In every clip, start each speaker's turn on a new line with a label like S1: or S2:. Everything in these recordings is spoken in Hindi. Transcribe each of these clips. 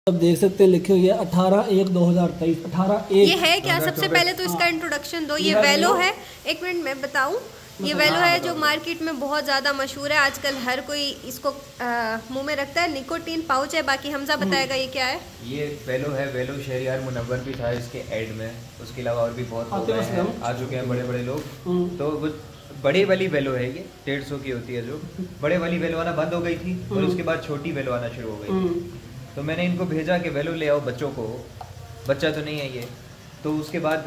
S1: आप देख सकते हैं लिखे हुए 18/1/2023 18/1।
S2: ये है क्या? सबसे पहले तो इसका इंट्रोडक्शन दो। ये वेलो है, एक मिनट में बताऊं। ये वेलो है जो मार्केट में बहुत ज़्यादा मशहूर है आजकल, हर कोई इसको मुंह में रखता है। निकोटीन पाउच है। बाकी हमजा बताएगा ये क्या है।
S3: ये वेलो है। वेलो शहरियार मुनव्वर भी था इसके ऐड में, उसके अलावा और भी बहुत लोग आ चुके हैं, बड़े बड़े लोग। तो वो बड़े वाली वेलो है, ये 150 की होती है। जो बड़े वाली वेलो आना बंद हो गई थी और उसके बाद छोटी वेलो आना शुरू हो गई। तो मैंने इनको भेजा कि वेलो ले आओ बच्चों को, बच्चा तो नहीं है ये। तो उसके बाद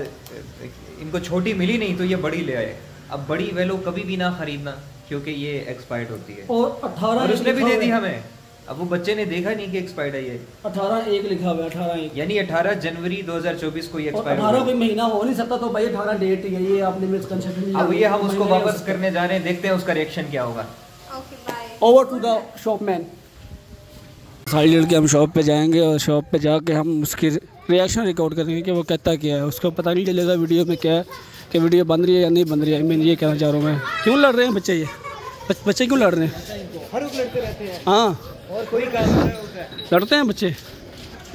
S3: इनको छोटी मिली नहीं तो ये बड़ी ले आए। अब बड़ी वेलो कभी भी ना खरीदना क्योंकि ये एक्सपायर्ड होती है।
S1: और 18
S3: और उसने भी दे दी हमें। अब वो बच्चे ने देखा नहीं कि एक्सपायर्ड है ये।
S1: 18/1 लिखा हुआ है। 18/1
S3: यानी 18 जनवरी 2024 को ये एक्सपायर
S1: 18 कोई महीना हो नहीं सकता तो भाई 18 डेट है ये। आपने मिसकंसेप्शन।
S3: अब ये हम उसको वापस करने जा रहे हैं, देखते हैं उसका रिएक्शन क्या होगा।
S2: Okay bye.
S1: Over to the shopman. सारी लड़के हम शॉप पे जाएंगे और शॉप पे जाके हम उसकी रिएक्शन रिकॉर्ड करेंगे कि वो कहता क्या है। उसको पता नहीं चलेगा वीडियो में क्या है कि वीडियो बन रही है या नहीं बन रही है। मैं ये कहना चाह रहा हूँ। मैं क्यों लड़ रहे हैं बच्चे? ये बच्चे क्यों लड़ रहे हैं?
S3: हर लोग लड़ते रहते हैं।
S1: हाँ,
S3: और कोई काम नहीं होता है।
S1: लड़ते हैं बच्चे,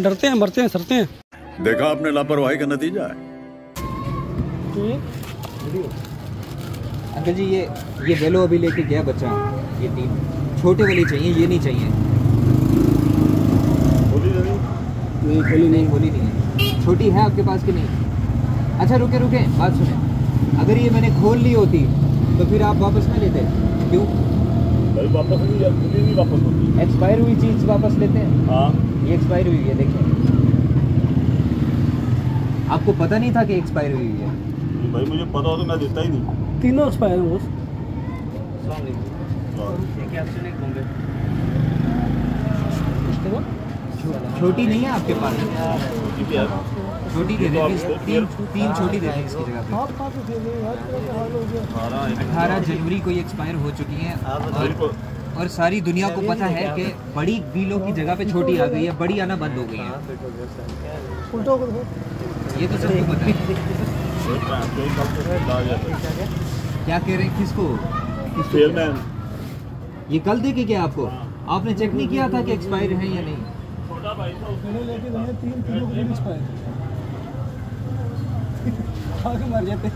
S1: डरते हैं, मरते हैं, सड़ते हैं।
S4: देखा आपने लापरवाही का नतीजा है।
S3: अंकल जी ये वेलो अभी लेके गया बच्चा, ये 3 छोटे वाली चाहिए, ये नहीं चाहिए। नहीं खोली नहीं है। छोटी है आपके पास कि नहीं? अच्छा रुके बात सुने। अगर ये मैंने खोल ली होती तो फिर आप वापस ना लेते? क्यों?
S4: वापस नहीं वापस होती।
S3: एक्सपायर हुई चीज वापस लेते हैं।
S4: हाँ,
S3: ये एक्सपायर हुई है, देखें। आपको पता नहीं था कि एक्सपायर हुई है?
S4: भाई मुझे पता हो तो मैं देता ही नहीं।
S1: तीनों एक्सपायर हैं।
S3: छोटी नहीं है आपके पास? छोटी दे दें, तीन छोटी दे दें इसकी जगह पे। 18 जनवरी को ये एक्सपायर हो चुकी है और सारी दुनिया को पता है कि बड़ी व्हीलों की जगह पे छोटी आ गई है, बड़ी आना बंद हो गई है। ये तो सबको पता है। क्या कह रहे हैं? किसको? ये कल देखे क्या आपको? आपने चेक नहीं किया था कि एक्सपायर है या नहीं?
S1: लेके गए 3 किलो के एक्सपायर खा के मर जाते।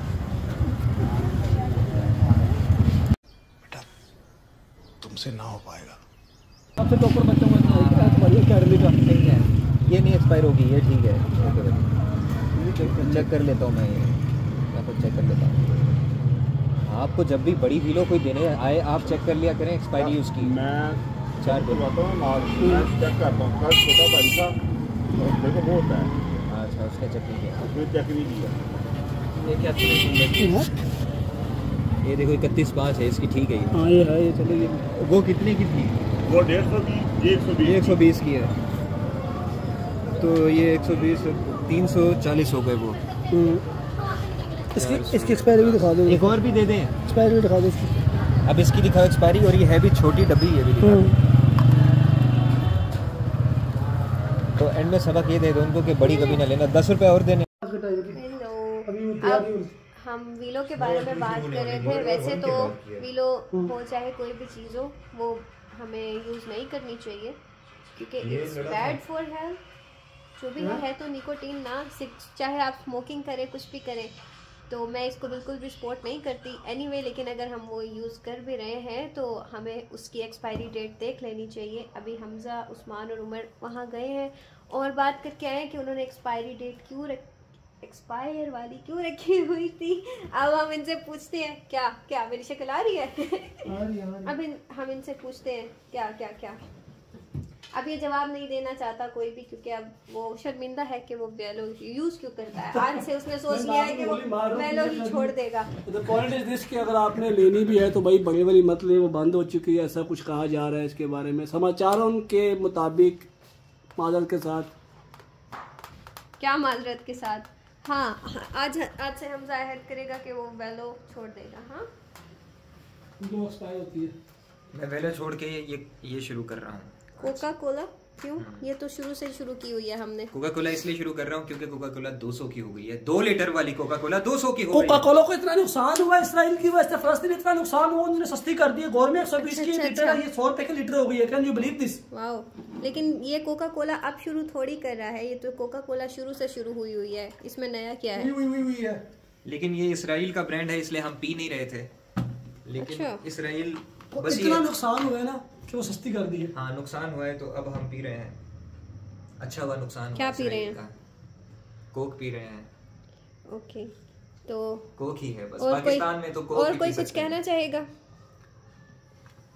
S4: बेटा तुमसे ना हो पाएगा।
S1: सबसे टॉपर बच्चों में तुम्हारी अकेडमी का
S3: नहीं है, ये नहीं एक्सपायर होगी, ये ठीक है। चेक कर लेता हूँ मैं, ये मैं खुद चेक कर लेता हूँ। आपको जब भी बड़ी व्हीलो कोई देने आए आप चेक कर लिया करें एक्सपायरी उसकी।
S4: मैं
S3: 4 दिन
S4: चेक करता हूँ। कल छोटा भाई था और देखो वो होता है।
S3: अच्छा, उसने चेक नहीं किया?
S4: फिर चेक नहीं किया।
S3: ये क्या है? ये देखो 31/5 है इसकी, ठीक है ये।
S1: हाँ ये है, ये चलेगी।
S3: वो कितने की थी?
S4: वो 150 की,
S3: 120 की है। तो ये 120 340 हो गए वो।
S1: इसकी एक्सपायरी भी दिखा दो।
S3: एक और भी दे दें?
S1: एक्सपायरी भी दिखा दो इसकी।
S3: अब इसकी दिखाओ एक्सपायरी, और ये है भी छोटी डब्बी है भी दिखा। तो एंड में सबक ये दे दो उनको कि बड़ी कभी ना लेना। 10 रुपए और देने।
S2: अब हम व्हीलो के बारे में बात कर रहे थे। वैसे तो व्हीलो हो चाहे कोई भी चीज़ हो वो हमें यूज़ नहीं करनी चाहिए क्योंकि इट्स बैड फॉर हेल्थ। जो भी है तो निकोटीन ना, चाहे आप स्मोकिंग करें कुछ भी करें, तो मैं इसको बिल्कुल भी सपोर्ट नहीं करती एनीवे। लेकिन अगर हम वो यूज़ कर भी रहे हैं तो हमें उसकी एक्सपायरी डेट देख लेनी चाहिए। अभी हमजा, उस्मान और उमर वहाँ गए हैं और बात करके आए कि उन्होंने एक्सपायरी डेट एक्सपायर वाली क्यों रखी हुई थी। अब हम इनसे पूछते हैं क्या मेरी शक्ल आ रही है? अब हम इनसे पूछते हैं क्या। अब ये जवाब नहीं देना चाहता कोई भी क्योंकि अब वो शर्मिंदा है कि वो वेलो यूज क्यों करता है। आज से उसने सोच लिया है कि वो वेलो ही छोड़ देगा।
S1: तो पॉइंट इज दिस कि अगर आपने लेनी भी है तो भाई बड़ी वाली मत ले, वो बंद हो चुकी है, ऐसा कुछ कहा जा रहा है इसके बारे में। समाचारों के मुताबिक माजरत के साथ।
S2: क्या माजरत के साथ? हाँ, आज से हम जाहिर करेगा कि वो वेलो छोड़ देगा। हाँ,
S1: जो एक्सपायर होती है।
S3: मैं वेलो छोड़ के ये शुरू कर रहा हूँ।
S2: कोका कोला क्यों? ये तो शुरू से शुरू की हुई है हमने।
S3: कोका कोला इसलिए शुरू कर रहा हूँ क्योंकि कोका कोला 200 की हो गई है। 2 लीटर वाली कोका कोला 200 की हो गई है।
S1: कोका कोला को इतना नुकसान हुआ इसराइल की वजह से, फलस्तीन इतना नुकसान हुआ, उन्होंने सस्ती कर दी है। गवर्नमेंट 120 की लीटर है, ये 100 रुपए की लीटर हो गई है। Can you believe this?
S2: Wow. लेकिन ये कोका कोला अब शुरू थोड़ी कर रहा है, ये तो कोका कोला शुरू से शुरू हुई है, इसमें नया क्या है?
S1: हुई है।
S3: लेकिन ये इसराइल का ब्रांड है इसलिए हम पी नहीं रहे थे, लेकिन
S2: अच्छा।
S3: इसराइल
S1: बस इतना नुकसान हुआ है ना कि वो सस्ती कर दी है।
S3: हाँ नुकसान हुआ है तो अब हम पी रहे हैं। अच्छा हुआ नुकसान
S2: क्या
S3: हुआ
S2: पी रहे
S3: इसराइल
S2: हैं?
S3: का। कोक पी रहे हैं।
S2: ओके, तो
S3: कोक ही है बस।
S2: और
S3: पाकिस्तान में तो कोक
S2: और
S3: ही
S2: कोई
S3: पी
S2: कुछ
S3: सकते हैं।
S2: कहना चाहेगा?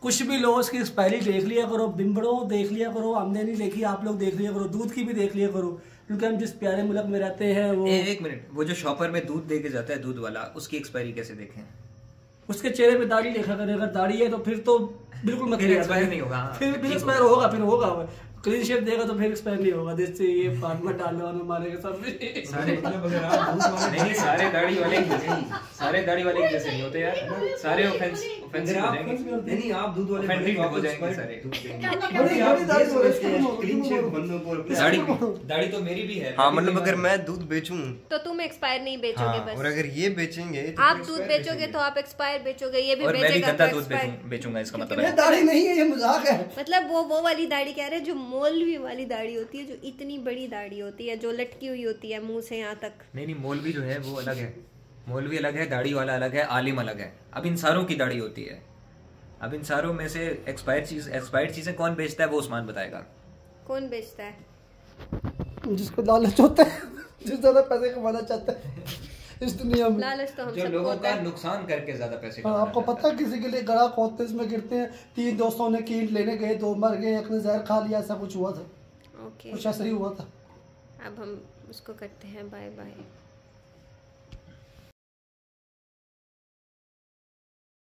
S1: कुछ भी लो, उसकी एक्सपायरी देख लिया करो, बिम्बड़ो देख लिया करो, आमदनी देखिए आप लोग देख लिया करो, दूध की भी देख लिया करो, क्योंकि हम जिस प्यारे मुल्क में रहते हैं वो।
S3: एक मिनट, वो जो शॉपर में दूध दे के जाता है दूध वाला, उसकी एक्सपायरी कैसे देखें?
S1: उसके चेहरे पे दाढ़ी देखा करें, अगर दाढ़ी है तो फिर तो बिल्कुल मत
S3: फिर
S1: लिया
S3: एक्सपायर
S1: करें।
S3: नहीं होगा। हाँ,
S1: फिर
S3: ठीक
S1: एक्सपायर होगा, फिर होगा। क्लीन शेप देगा तो फिर एक्सपायर नहीं होगा। जैसे ये फार्मा डालने वाले मारेगा सब।
S3: सारे नहीं, सारे दाढ़ी वाले एक जैसे नहीं, सारे दाढ़ी वाले एक जैसे नहीं होते यार। सारे ऑफेंसिव हो जाएंगे।
S5: नहीं आप दूध वाले
S3: ऑफेंडिंग
S5: बंदे
S3: हो जाएंगे सारे।
S5: क्लीन शेव बंदों को
S3: दाढ़ी तो मेरी भी है।
S5: हाँ मतलब अगर मैं दूध बेचूं
S2: तो तुम एक्सपायर नहीं बेचोगे
S5: हाँ,
S2: बस।
S5: और अगर ये बेचेंगे तो
S2: आप दूध बेचोगे तो आप एक्सपायर बेचोगे, ये भी
S3: और मैं भी
S2: बेचेगा
S3: गंदा
S2: तो
S3: दूध
S2: एक्सपायर।
S3: बेचूंगा, इसका मतलब
S1: ये
S3: है।
S1: दाढ़ी नहीं है, ये मजाक है।
S2: मतलब वो वाली दाढ़ी कह रहे हैं जो मौलवी वाली दाढ़ी होती है, जो इतनी बड़ी दाढ़ी होती है, जो लटकी हुई होती है मुंह से यहाँ तक।
S3: नहीं, मौलवी जो है वो अलग है। मौलवी अलग है, दाढ़ी वाला अलग है, आलिम अलग है। अब इन सारों की दाढ़ी होती है। अब इन सारों में से एक्सपायर्ड चीजें कौन बेचता है वो उस्मान बताएगा।
S2: कौन बेचता है?
S1: जिसको लालच होता है, जिस ज्यादा पैसे कमाना चाहता है इस दुनिया में।
S2: लालच तो हम
S3: जो
S2: सबको
S3: लोगों
S2: होता
S3: का
S2: है।
S3: नुकसान करके ज्यादा पैसे
S1: हाँ,
S3: कमाना
S1: आपको
S3: चाहता
S1: पता है किसी के लिए गड़ा खोदते इसमें गिरते हैं। 3 दोस्तों ने कीट लेने गए, 2 मर गए, एक ने जहर खा लिया, ऐसा कुछ हुआ था।
S2: ओके,
S1: कुछ ऐसा ही हुआ था।
S2: अब हम उसको करते हैं बाय बाय।